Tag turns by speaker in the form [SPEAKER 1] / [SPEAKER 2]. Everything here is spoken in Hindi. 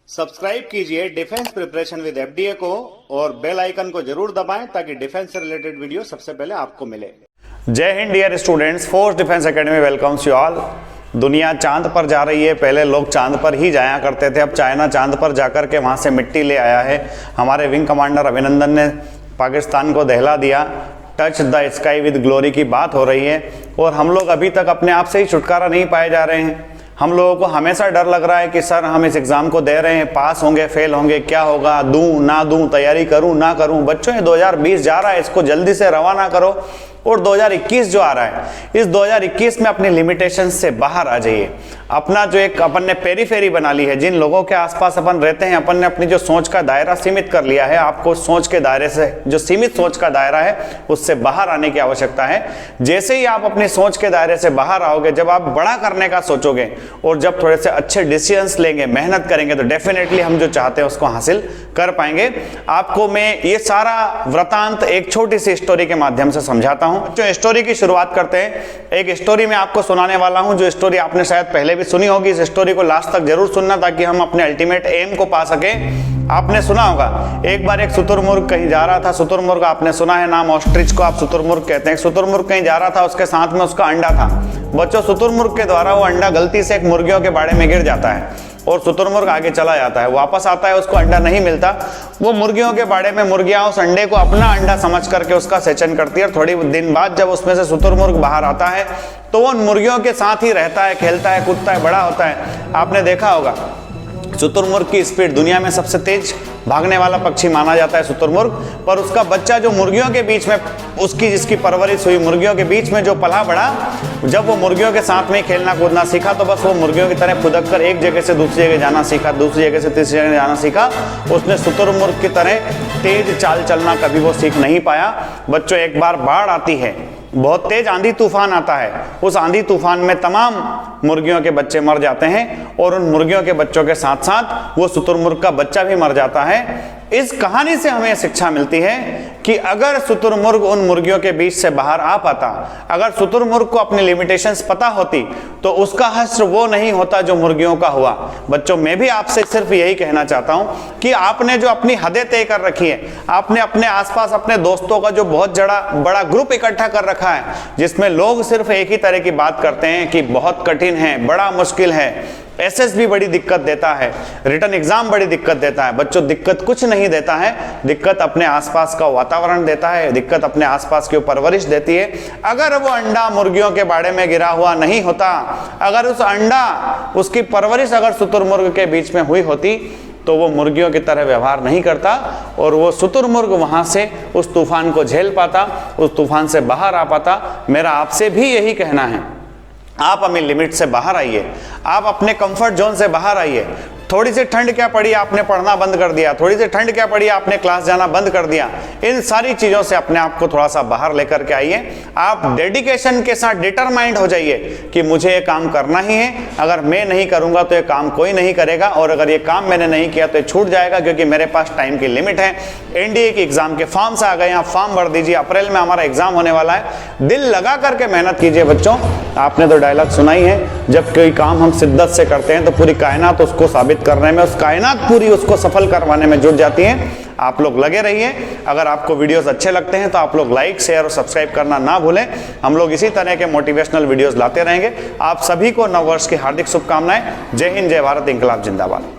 [SPEAKER 1] सब्सक्राइब कीजिए डिफेंस प्रिपरेशन विद एफडीए को और बेल आइकन को जरूर दबाएं ताकि डिफेंस से रिलेटेड वीडियो सबसे पहले आपको मिले।
[SPEAKER 2] जय हिंद dear students, force defence academy welcomes you all. दुनिया चांद पर जा रही है। पहले लोग चांद पर ही जाया करते थे, अब चाइना चांद पर जाकर के वहां से मिट्टी ले आया है। हमारे विंग कमांडर अभिनंदन ने पाकिस्तान को दहला दिया। Touch the sky with glory की बात हो रही है और हम लोग अभी तक अपने आप से ही छुटकारा नहीं पाए जा रहे हैं। हम लोगों को हमेशा डर लग रहा है कि सर हम इस एग्ज़ाम को दे रहे हैं, पास होंगे फेल होंगे, क्या होगा, दूं ना दूं, तैयारी करूं ना करूं। बच्चों ये 2020 जा रहा है, इसको जल्दी से रवाना करो और 2021 जो आ रहा है, इस 2021 में अपनी लिमिटेशन से बाहर आ जाइए। अपना जो एक अपन ने पेरीफेरी बना ली है, जिन लोगों के आसपास अपन रहते हैं, अपन ने अपनी जो सोच का दायरा सीमित कर लिया है। आपको सोच के दायरे से, जो सीमित सोच का दायरा है, उससे बाहर आने की आवश्यकता है। जैसे ही आप अपनी सोच के दायरे से बाहर आओगे, जब आप बड़ा करने का सोचोगे और जब थोड़े से अच्छे डिसीजंस लेंगे, मेहनत करेंगे, तो डेफिनेटली हम जो चाहते हैं उसको हासिल कर पाएंगे। आपको मैं ये सारा वृतांत एक छोटी सी स्टोरी के माध्यम से समझाता हूं। जो स्टोरी की शुरुआत करते हैं, एक स्टोरी मैं आपको सुनाने वाला हूं, जो स्टोरी आपने शायद पहले भी सुनी होगी। इस स्टोरी को लास्ट तक जरूर सुनना ताकि हम अपने अल्टीमेट एम को पा सके। आपने सुना होगा, एक बार एक शुतुरमुर्ग कहीं जा रहा था। शुतुरमुर्ग आपने सुना है नाम, ऑस्ट्रिच को आप शुतुरमुर्ग कहते हैं। शुतुरमुर्ग कहीं जा रहा था, उसके साथ में उसका अंडा था। बच्चों, शुतुरमुर्ग के द्वारा वो अंडा गलती से एक मुर्गियों के बाड़े में गिर जाता है और शुतुरमुर्ग आगे चला जाता है। वापस आता है, उसको अंडा नहीं मिलता। वो मुर्गियों के बाड़े में मुर्गियां उस अंडे को अपना अंडा समझ करके उसका सेचन करती है और थोड़ी दिन बाद जब उसमें से शुतुरमुर्ग बाहर आता है तो वो उन मुर्गियों के साथ ही रहता है, खेलता है, कूदता है, बड़ा होता है। आपने देखा होगा शुतुरमुर्ग की स्पीड, दुनिया में सबसे तेज भागने वाला पक्षी माना जाता है शुतुरमुर्ग। पर उसका बच्चा जो मुर्गियों के बीच में, उसकी जिसकी परवरिश हुई, मुर्गियों के बीच में जो पला बड़ा, जब वो मुर्गियों के साथ में खेलना कूदना सीखा तो बस वो मुर्गियों की तरह फुदक कर एक जगह से दूसरी जगह जाना सीखा, दूसरी जगह से तीसरी जगह जाना सीखा। उसने शुतुरमुर्ग की तरह तेज चाल चलना कभी वो सीख नहीं पाया। बच्चों, एक बार बाढ़ आती है, बहुत तेज आंधी तूफान आता है। उस आंधी तूफान में तमाम मुर्गियों के बच्चे मर जाते हैं और उन मुर्गियों के बच्चों के साथ साथ वो शुतुरमुर्ग का बच्चा भी मर जाता है। इस कहानी से हमें शिक्षा मिलती है कि अगर शुतुरमुर्ग उन मुर्गियों के बीच से बाहर आ पाता, अगर शुतुरमुर्ग को अपनी लिमिटेशंस पता होती, तो उसका हश्र वो नहीं होता जो मुर्गियों का हुआ। बच्चों, मैं भी आपसे सिर्फ यही कहना चाहता हूं कि आपने जो अपनी हदें तय कर रखी है, आपने अपने आसपास अपने दोस्तों का जो बहुत बड़ा ग्रुप इकट्ठा कर रखा है, जिसमें लोग सिर्फ एक ही तरह की बात करते हैं कि बहुत कठिन है, बड़ा मुश्किल है, एसएसबी बड़ी दिक्कत देता है, रिटर्न एग्जाम बड़ी दिक्कत देता है। बच्चों, दिक्कत कुछ नहीं देता है, दिक्कत अपने आसपास का वातावरण देता है, दिक्कत अपने आसपास की परवरिश देती है। अगर वो अंडा मुर्गियों के बाड़े में गिरा हुआ नहीं होता, अगर उस अंडा, उसकी परवरिश अगर शुतुरमुर्ग के बीच में हुई होती, तो वो मुर्गियों की तरह व्यवहार नहीं करता और वो शुतुरमुर्ग वहां से उस तूफान को झेल पाता, उस तूफान से बाहर आ पाता। मेरा आपसे भी यही कहना है, आप अपनी लिमिट से बाहर आइए, आप अपने कंफर्ट जोन से बाहर आइए। थोड़ी सी ठंड क्या पड़ी, आपने पढ़ना बंद कर दिया, थोड़ी सी ठंड क्या पड़ी, आपने क्लास जाना बंद कर दिया। इन सारी चीज़ों से अपने आप को थोड़ा सा बाहर लेकर के आइए। आप डेडिकेशन के साथ डिटरमाइंड हो जाइए कि मुझे ये काम करना ही है। अगर मैं नहीं करूंगा तो ये काम कोई नहीं करेगा और अगर ये काम मैंने नहीं किया तो ये छूट जाएगा, क्योंकि मेरे पास टाइम की लिमिट है। एनडीए के एग्जाम के फॉर्म्स आ गए हैं, आप फॉर्म भर दीजिए। अप्रैल में हमारा एग्जाम होने वाला है। दिल लगा करके मेहनत कीजिए। बच्चों, आपने तो डायलॉग सुना ही है, जब कोई काम हम शिद्दत से करते हैं तो पूरी कायनात उसको साबित करने में, उस कायनात पूरी उसको सफल करवाने में जुट जाती है। आप लोग लगे रहिए। अगर आपको वीडियोस अच्छे लगते हैं तो आप लोग लाइक, शेयर और सब्सक्राइब करना ना भूलें। हम लोग इसी तरह के मोटिवेशनल वीडियोस लाते रहेंगे। आप सभी को नववर्ष की हार्दिक शुभकामनाएं। जय हिंद, जय भारत, इंकलाब जिंदाबाद।